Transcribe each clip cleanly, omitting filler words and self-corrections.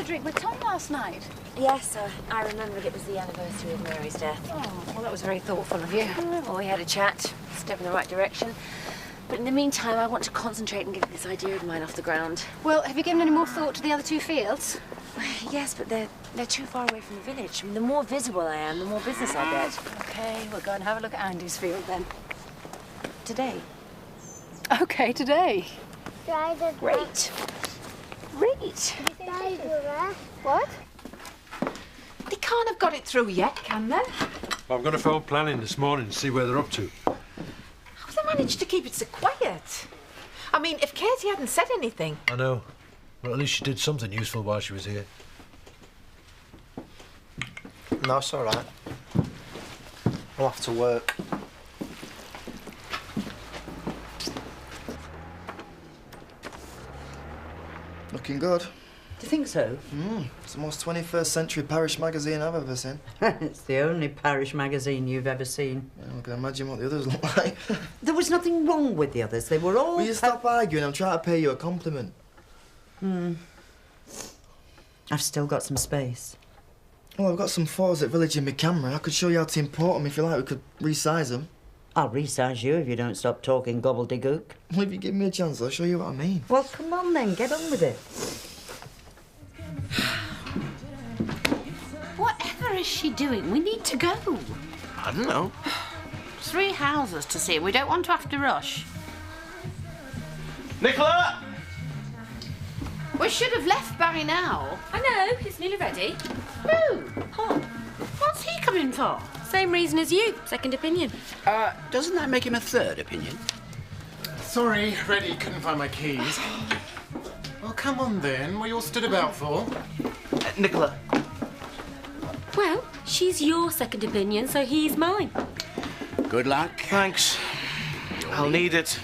drink with Tom last night? Yes, I remembered it was the anniversary of Mary's death. Oh, well, that was very thoughtful of you. Well, we had a chat, step in the right direction. But in the meantime, I want to concentrate and get this idea of mine off the ground. Well, have you given any more thought to the other 2 fields? Yes, but they're too far away from the village. I mean, the more visible I am, the more business I get. OK, we'll go and have a look at Andy's field, then. Today. OK, today. Great. Great. What? They can't have got it through yet, can they? I'm going to phone planning this morning to see where they're up to. How have they managed to keep it so quiet? I mean, if Katie hadn't said anything... I know. Well, at least she did something useful while she was here. No, it's all right. I'll have to work. Looking good. Do you think so? It's the most 21st century parish magazine I've ever seen. It's the only parish magazine you've ever seen. Yeah, I can imagine what the others look like. There was nothing wrong with the others. They were all... Will you stop arguing? I'm trying to pay you a compliment. I've still got some space. Well, I've got some photos at Village in my camera. I could show you how to import them if you like. We could resize them. I'll resize you if you don't stop talking gobbledygook. Well, if you give me a chance, I'll show you what I mean. Well, come on then, get on with it. Whatever is she doing? We need to go. I don't know. 3 houses to see. We don't want to have to rush. Nicola! We should have left Barry now. I know, it's nearly ready. Who? Paul. What's he coming for? Same reason as you, second opinion. Doesn't that make him a third opinion? Sorry, ready, couldn't find my keys. Well, come on then, what are you all stood about for? Nicola. Well, she's your second opinion, so he's mine. Good luck. Thanks. I'll need it.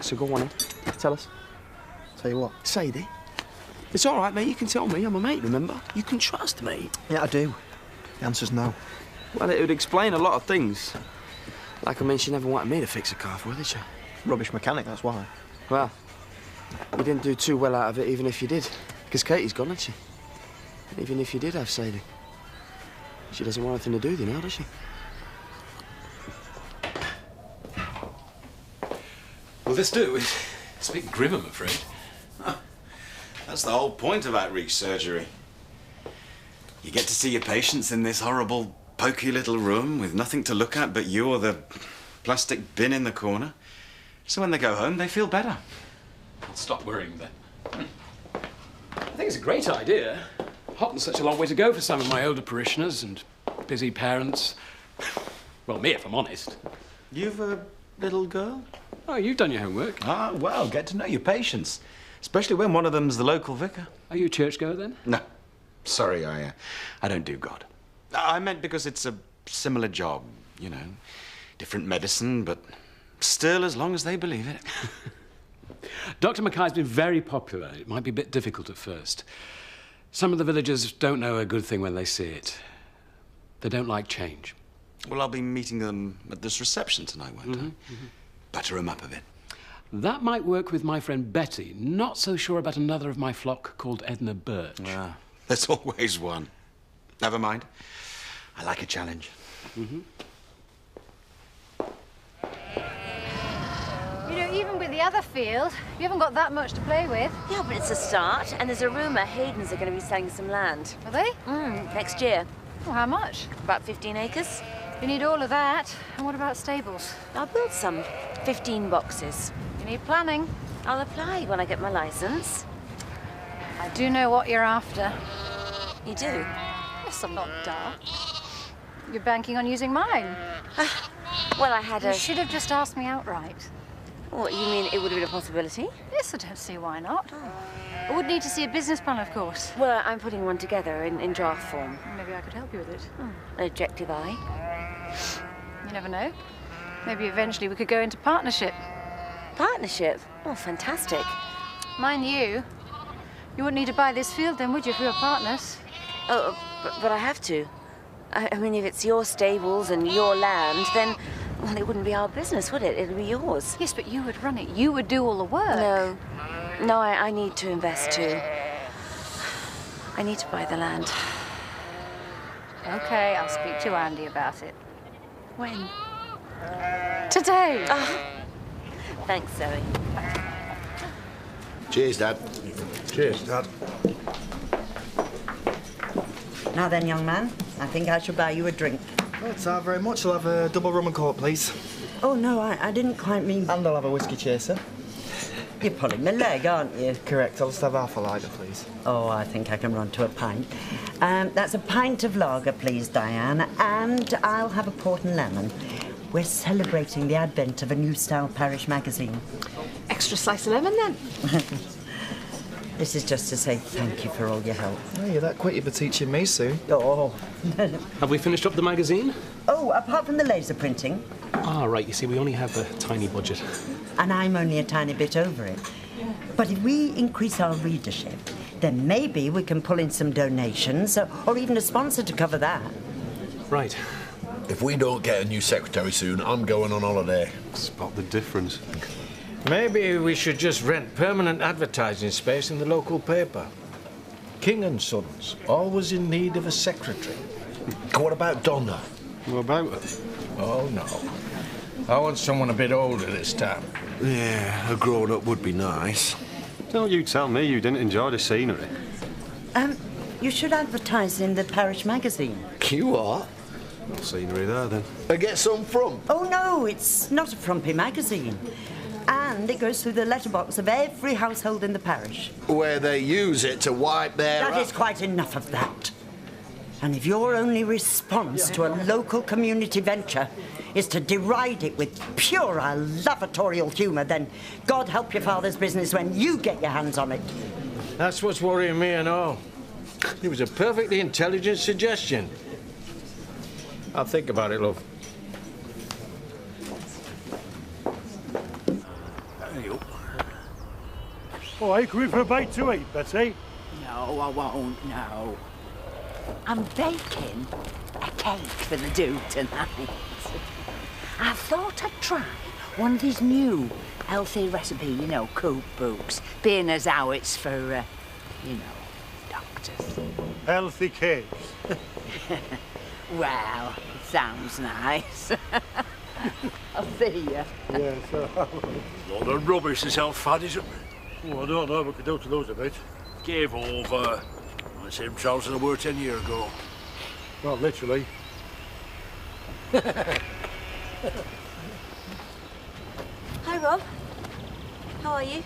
So go on in. Tell us. Tell you what. Sadie. It's all right, mate. You can tell me. I'm a mate, remember? You can trust me. Yeah, I do. The answer's no. Well, it would explain a lot of things. Like, I mean, she never wanted me to fix a car for her, did she? Rubbish mechanic, that's why. Well, you didn't do too well out of it, even if you did. Because Katie's gone, hasn't she? And even if you did have Sadie, she doesn't want anything to do with you now, does she? Well, this do. It's a bit grim, I'm afraid. That's the whole point of outreach surgery. You get to see your patients in this horrible, poky little room with nothing to look at but you or the plastic bin in the corner. So when they go home, they feel better. I'll stop worrying then. I think it's a great idea. Hot and such a long way to go for some of my older parishioners and busy parents. Well, me, if I'm honest. You've a little girl? Oh, you've done your homework. Ah, well, get to know your patients. Especially when one of them's the local vicar. Are you a churchgoer then? No. Sorry, I don't do God. I meant because it's a similar job, you know. Different medicine, but still as long as they believe it. Dr. Mackay's been very popular. It might be a bit difficult at first. Some of the villagers don't know a good thing when they see it. They don't like change. Well, I'll be meeting them at this reception tonight, won't I? Butter them up a bit. That might work with my friend Betty. Not so sure about another of my flock called Edna Birch. Ah, there's always one. Never mind. I like a challenge. You know, even with the other field, you haven't got that much to play with. Yeah, but it's a start, and there's a rumour Hayden's are going to be selling some land. Are they? Next year. Well, how much? About 15 acres. You need all of that. And what about stables? I'll build some. 15 boxes. You need planning. I'll apply when I get my licence. I do know what you're after. You do? Yes, I'm not daft. You're banking on using mine. Well, I had You should have just asked me outright. What, you mean it would have been a possibility? Yes, I don't see why not. I would need to see a business plan, of course. Well, I'm putting one together in draft form. Maybe I could help you with it. An objective eye. You never know. Maybe eventually we could go into partnership. Partnership? Oh, fantastic. Mind you, you wouldn't need to buy this field then, would you, if we were partners? Oh, but I have to. I mean, if it's your stables and your land, then Well, it wouldn't be our business, would it? It'd be yours. Yes, but you would run it. You would do all the work. No. No, I need to invest too. I need to buy the land. Okay, I'll speak to Andy about it. When? Today. Oh. Thanks, Zoe. Cheers, Dad. Cheers, Dad. Now then, young man, I think I shall buy you a drink. Oh, thanks very much. I'll have a double rum and coke, please. Oh, no, I didn't quite mean... And I'll have a whiskey chaser. You're pulling my leg, aren't you? Correct. I'll just have half a lager, please. Oh, I think I can run to a pint. That's a pint of lager, please, Diane. And I'll have a port and lemon. We're celebrating the advent of a new style parish magazine. Extra slice of lemon, then. This is just to say thank you for all your help. Oh, you're that quick, you'll be teaching me soon. Oh. Have we finished up the magazine? Oh, apart from the laser printing. Ah, right. You see, we only have a tiny budget. And I'm only a tiny bit over it. But if we increase our readership, then maybe we can pull in some donations or even a sponsor to cover that. Right. If we don't get a new secretary soon, I'm going on holiday. Spot the difference. Maybe we should just rent permanent advertising space in the local paper. King and Sons, always in need of a secretary. What about Donna? What about her? Oh, no. I want someone a bit older this time. Yeah, a grown-up would be nice. Don't you tell me you didn't enjoy the scenery. You should advertise in the parish magazine. You what? No scenery there, then. Get some from? Oh, no, it's not a frumpy magazine. And it goes through the letterbox of every household in the parish. Where they use it to wipe their... That is quite enough of that. And if your only response to a local community venture is to deride it with pure lavatorial humour, then God help your father's business when you get your hands on it. That's what's worrying me and all. It was a perfectly intelligent suggestion. I'll think about it, love. Oh, are you coming for a bite to eat, Betty? No, I won't, no. I'm baking a cake for the do tonight. I thought I'd try one of these new healthy recipe, you know, cookbooks, being as how it's for, you know, doctors. Healthy cakes. Well, it sounds nice. I'll see you. Yes, Lot of rubbish this health fad, isn't it? Oh, I don't know, we could do to those a bit. Give over. The same trousers I wore 10 years ago. Not literally. Hi, Rob. How are you?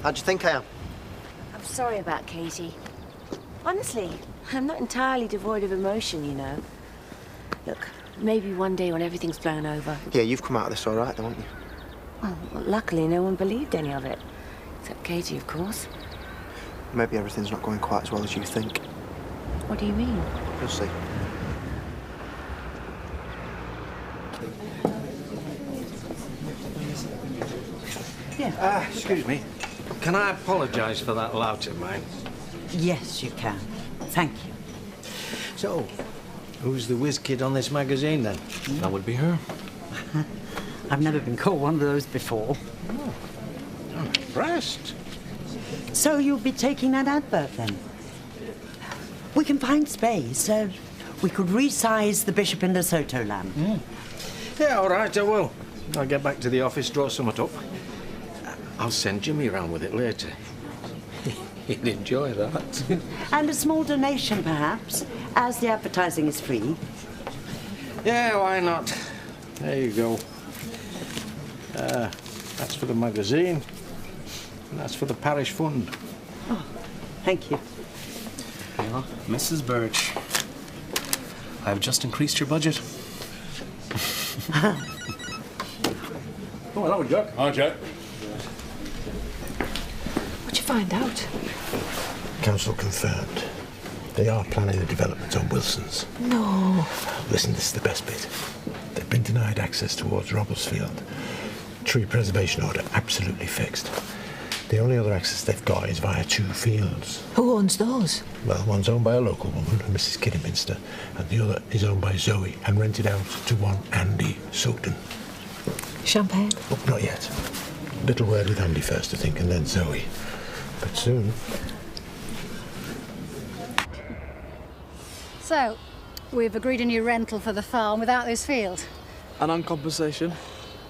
How'd you think I am? I'm sorry about Katie. Honestly, I'm not entirely devoid of emotion, you know. Look, maybe one day when everything's blown over... Yeah, you've come out of this all right, don't you? Well, luckily, no one believed any of it. Except Katie, of course. Maybe everything's not going quite as well as you think. What do you mean? You'll see. Yeah. Excuse me. Can I apologise for that lout of mine? Yes, you can. Thank you. So, who's the whiz kid on this magazine, then? That would be her. I've never been called one of those before. Oh, I'm impressed. So you'll be taking that advert, then? We can find space. We could resize the Bishop in Lesotho lamp. Yeah, all right, I will. I'll get back to the office, draw something up. I'll send Jimmy around with it later. He'd enjoy that. And a small donation, perhaps, as the advertising is free. Yeah, why not? There you go. That's for the magazine. And that's for the parish fund. Oh, thank you. Well, Mrs. Birch, I've just increased your budget. Oh, hello, Jack. Hi, Jack. What'd you find out? Council confirmed. They are planning a development on Wilson's. No. Listen, this is the best bit. They've been denied access towards Robblesfield. Tree preservation order absolutely fixed. The only other access they've got is via 2 fields. Who owns those? Well, one's owned by a local woman, Mrs. Kidderminster, and the other is owned by Zoe and rented out to one Andy Sugden. Champagne? Oh, not yet. Little word with Andy first, I think, and then Zoe. But soon. So, we've agreed a new rental for the farm without this field. And on compensation?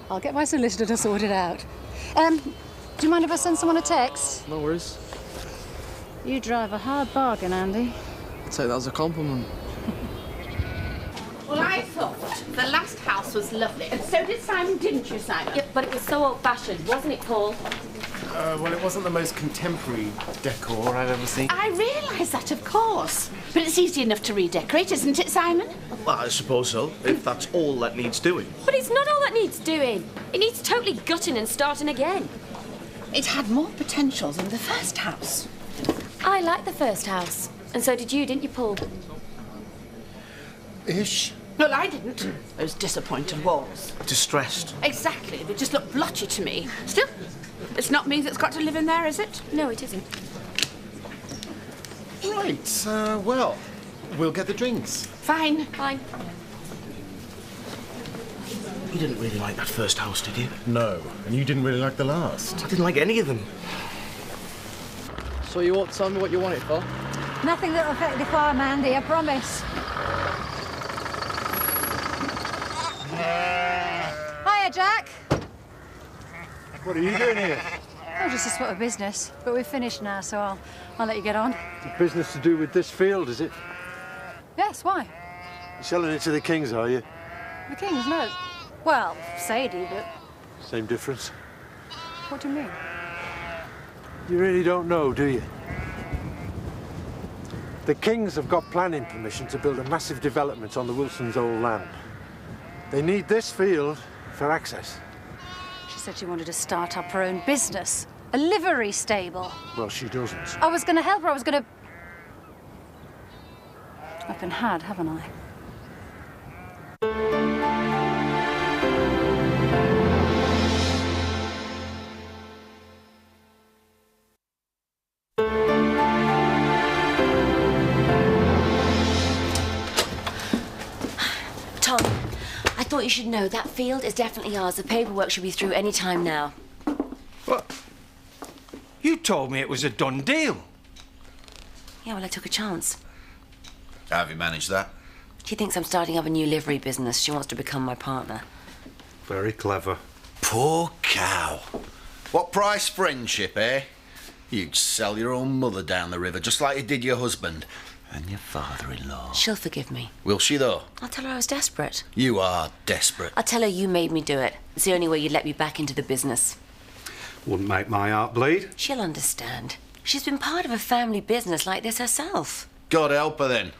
I'll get my solicitor to sort it out. Do you mind if I send someone a text? No worries. You drive a hard bargain, Andy. I'd say that as a compliment. Well, I thought the last house was lovely, and so did Simon, didn't you, Simon? Yeah, but it was so old-fashioned, wasn't it, Paul? Well, it wasn't the most contemporary decor I've ever seen. I realise that, of course. But it's easy enough to redecorate, isn't it, Simon? Well, I suppose so, if that's all that needs doing. But it's not all that needs doing. It needs totally gutting and starting again. It had more potential than the first house. I liked the first house. And so did you, didn't you, Paul? Ish. Well, I didn't. Those disappointed walls. Distressed. Exactly. They just look blotchy to me. Still, it's not me that's got to live in there, is it? No, it isn't. Right, well, we'll get the drinks. Fine. Fine. You didn't really like that first house, did you? No, and you didn't really like the last. I didn't like any of them. So you won't tell me what you want it for? Nothing that'll affect the farm, Andy, I promise. Hiya, Jack. What are you doing here? Oh, just a spot of business. But we've finished now, so I'll let you get on. Business to do with this field, is it? Yes, why? You're selling it to the Kings, are you? The Kings, no. Well, Sadie, but Same difference. what do you mean? You really don't know, do you? The Kings have got planning permission to build a massive development on the Wilsons' old land. They need this field for access. She said she wanted to start up her own business. A livery stable. Well, she doesn't. I was going to help her. I was going to... I've been had, haven't I? Tom, I thought you should know that field is definitely ours. The paperwork should be through any time now. What? You told me it was a done deal. Yeah, well, I took a chance. How have you managed that? She thinks I'm starting up a new livery business. She wants to become my partner. Very clever. Poor cow. What price friendship, eh? You'd sell your own mother down the river, just like you did your husband. And your father-in-law. She'll forgive me. Will she, though? I'll tell her I was desperate. You are desperate. I'll tell her you made me do it. It's the only way you'd let me back into the business. Wouldn't make my heart bleed. She'll understand. She's been part of a family business like this herself. God help her, then.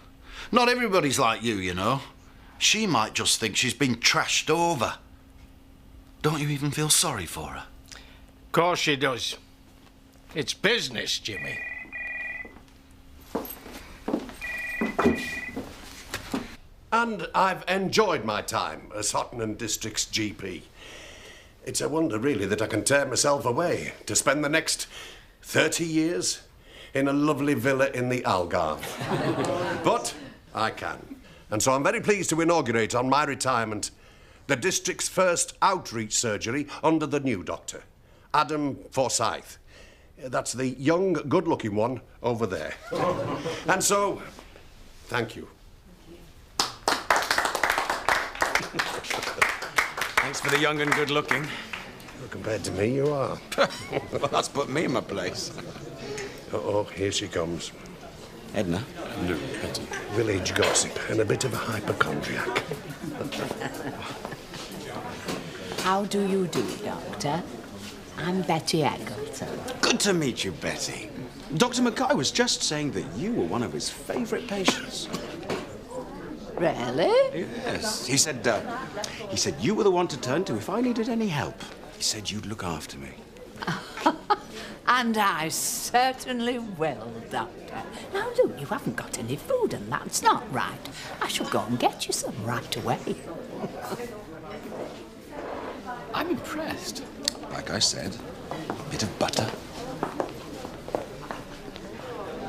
Not everybody's like you know. She might just think she's been trashed over. Don't you even feel sorry for her? Of course she does. It's business, Jimmy. And I've enjoyed my time as Hottenham District's GP. It's a wonder, really, that I can tear myself away to spend the next 30 years in a lovely villa in the Algarve. But I can. And so I'm very pleased to inaugurate on my retirement the district's first outreach surgery under the new doctor, Adam Forsyth. That's the young, good-looking one over there. And so, thank you. Thanks for the young and good-looking. Well, compared to me, you are. Well, that's put me in my place. Uh-oh, here she comes. Edna? No, Betty. Village gossip and a bit of a hypochondriac. How do you do, Doctor? I'm Betty Eggleton. Good to meet you, Betty. Dr. Mackay was just saying that you were one of his favourite patients. Really? Yes. He said you were the one to turn to if I needed any help. He said you'd look after me. And I certainly will, Doctor. Now, look, you haven't got any food, and that's not right. I shall go and get you some right away. I'm impressed. Like I said, a bit of butter,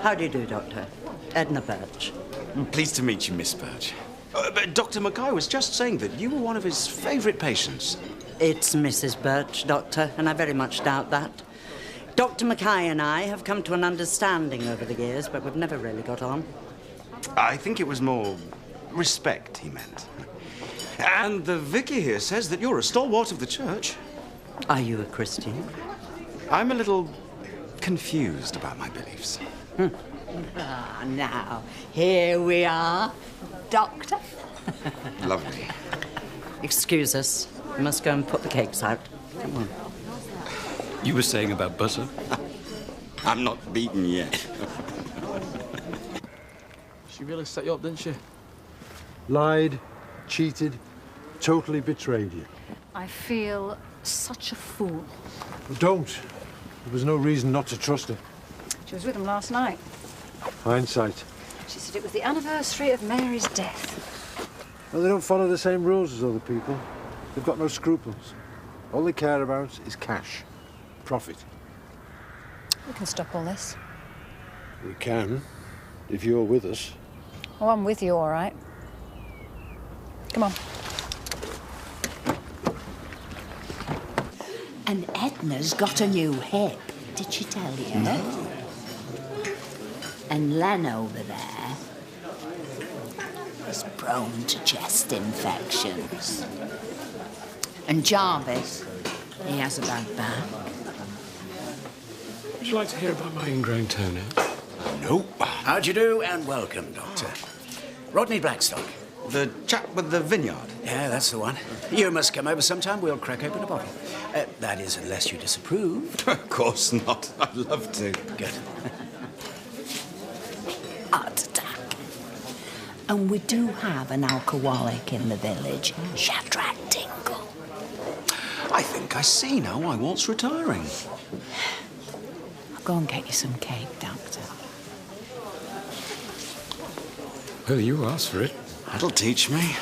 How do you do, Doctor? Edna Birch. Pleased to meet you, Miss Birch. But Dr. Mackay was just saying that you were one of his favourite patients. It's Mrs. Birch, Doctor, and I very much doubt that. Dr. Mackay and I have come to an understanding over the years, but we've never really got on. I think it was more respect he meant. And the vicar here says that you're a stalwart of the church. Are you a Christian? I'm a little confused about my beliefs. Ah, now, here we are, Doctor. Lovely. Excuse us. We must go and put the cakes out. Come on. You were saying about butter? I'm not beaten yet. She really set you up, didn't she? Lied, cheated, totally betrayed you. I feel such a fool. Well, don't. There was no reason not to trust her. She was with him last night. Hindsight. She said it was the anniversary of Mary's death. Well, they don't follow the same rules as other people. They've got no scruples. All they care about is cash. Profit. We can stop all this. We can, if you're with us. Oh, I'm with you, all right. Come on. And Edna's got a new hip. Did she tell you? No. And Len over there is prone to chest infections. And Jarvis, he has a bad back. Would you like to hear about my ingrown toenail? Nope. How'd you do, and welcome, Doctor. Rodney Blackstock. The chap with the vineyard? Yeah, that's the one. You must come over sometime. We'll crack open a bottle. That is, unless you disapprove. Of course not. I'd love to. Good. Heart attack. And we do have an alcoholic in the village, Shadrach Dingle. I think I see now why Walt's retiring. I'll go and get you some cake, Doctor. Well, you asked for it. That'll teach me.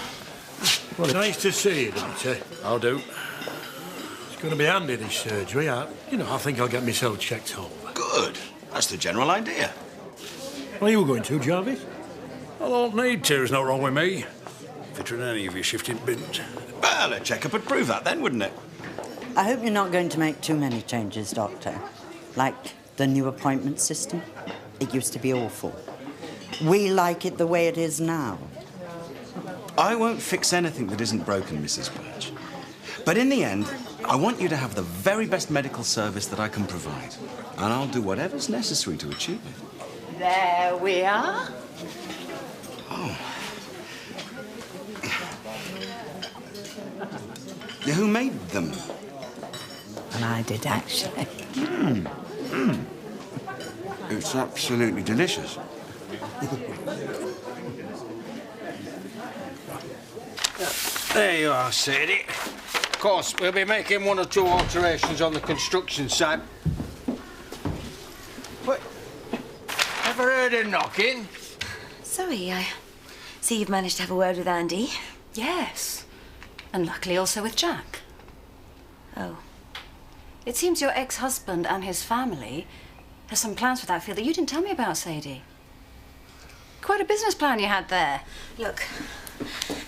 Well, nice to see you, Doctor. I'll do. It's going to be handy, this surgery. I think I'll get myself checked over. Good. That's the general idea. Where are you going to, Jarvis? I don't need to. There's no wrong with me. Fitter than any of your shifting bins. Well, a checkup would prove that then, wouldn't it? I hope you're not going to make too many changes, Doctor. Like the new appointment system. It used to be awful. We like it the way it is now. I won't fix anything that isn't broken, Mrs. Birch. But in the end, I want you to have the very best medical service that I can provide. And I'll do whatever's necessary to achieve it. There we are. Oh. Who made them? And I did, actually. It's absolutely delicious. There you are, Sadie. Of course, we'll be making 1 or 2 alterations on the construction site. What? Ever heard of knocking? Sorry, I see you've managed to have a word with Andy. Yes. And luckily also with Jack. Oh. It seems your ex-husband and his family has some plans for that field that you didn't tell me about, Sadie. Quite a business plan you had there. Look,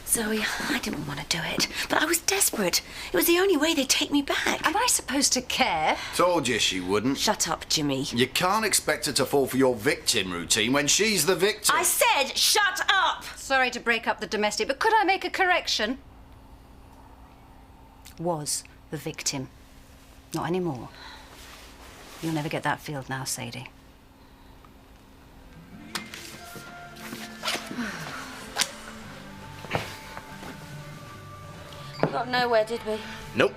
Zoe, I didn't want to do it, but I was desperate. It was the only way they'd take me back. Am I supposed to care? Told you she wouldn't. Shut up, Jimmy. You can't expect her to fall for your victim routine when she's the victim. I said shut up! Sorry to break up the domestic, but could I make a correction? Was the victim. Not anymore. You'll never get that field now, Sadie. Got nowhere, did we? Nope.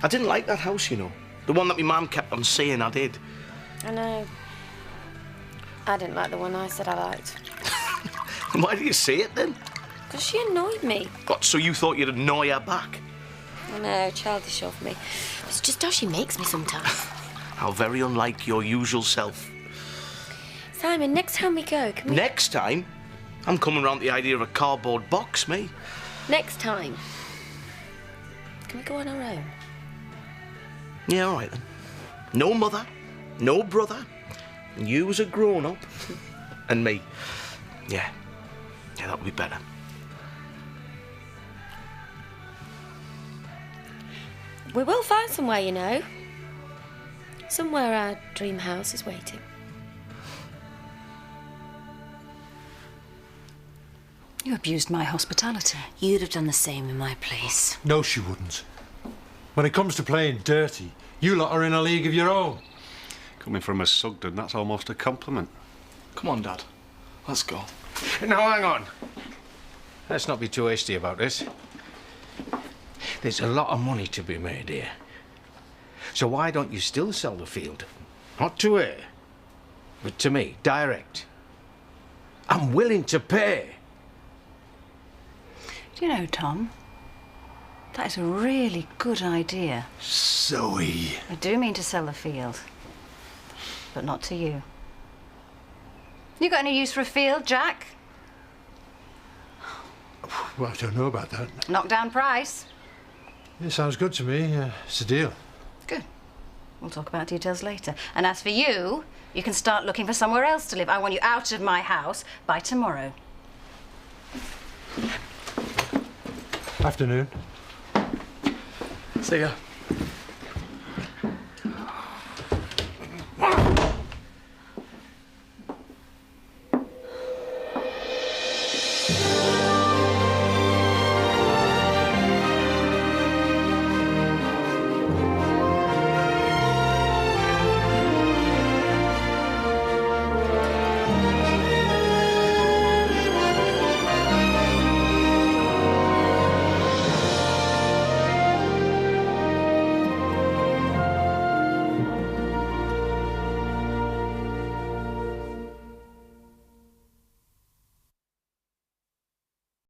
I didn't like that house, you know. The one that my mum kept on saying I did. I know. I didn't like the one I said I liked. Why do you say it then? Because she annoyed me. What, so you thought you'd annoy her back? I know, childish of me. It's just how she makes me sometimes. How very unlike your usual self. Simon, next time we go, can we... Next time? I'm coming round the idea of a cardboard box, me. Next time. Can we go on our own? Yeah, all right then. No mother, no brother, And you as a grown-up. And me. Yeah. Yeah, that would be better. We will find somewhere, you know. Somewhere our dream house is waiting. You abused my hospitality. You'd have done the same in my place. No, she wouldn't. When it comes to playing dirty, you lot are in a league of your own. Coming from a Sugden, that's almost a compliment. Come on, Dad. Let's go. Now, hang on. Let's not be too hasty about this. There's a lot of money to be made here. So why don't you still sell the field? Not to her, but to me, direct. I'm willing to pay. Do you know, Tom, that is a really good idea. Zoe. I do mean to sell the field, but not to you. You got any use for a field, Jack? Well, I don't know about that. Knockdown price. It sounds good to me. It's a deal. Good. We'll talk about details later. And as for you, you can start looking for somewhere else to live. I want you out of my house by tomorrow. Afternoon. See ya.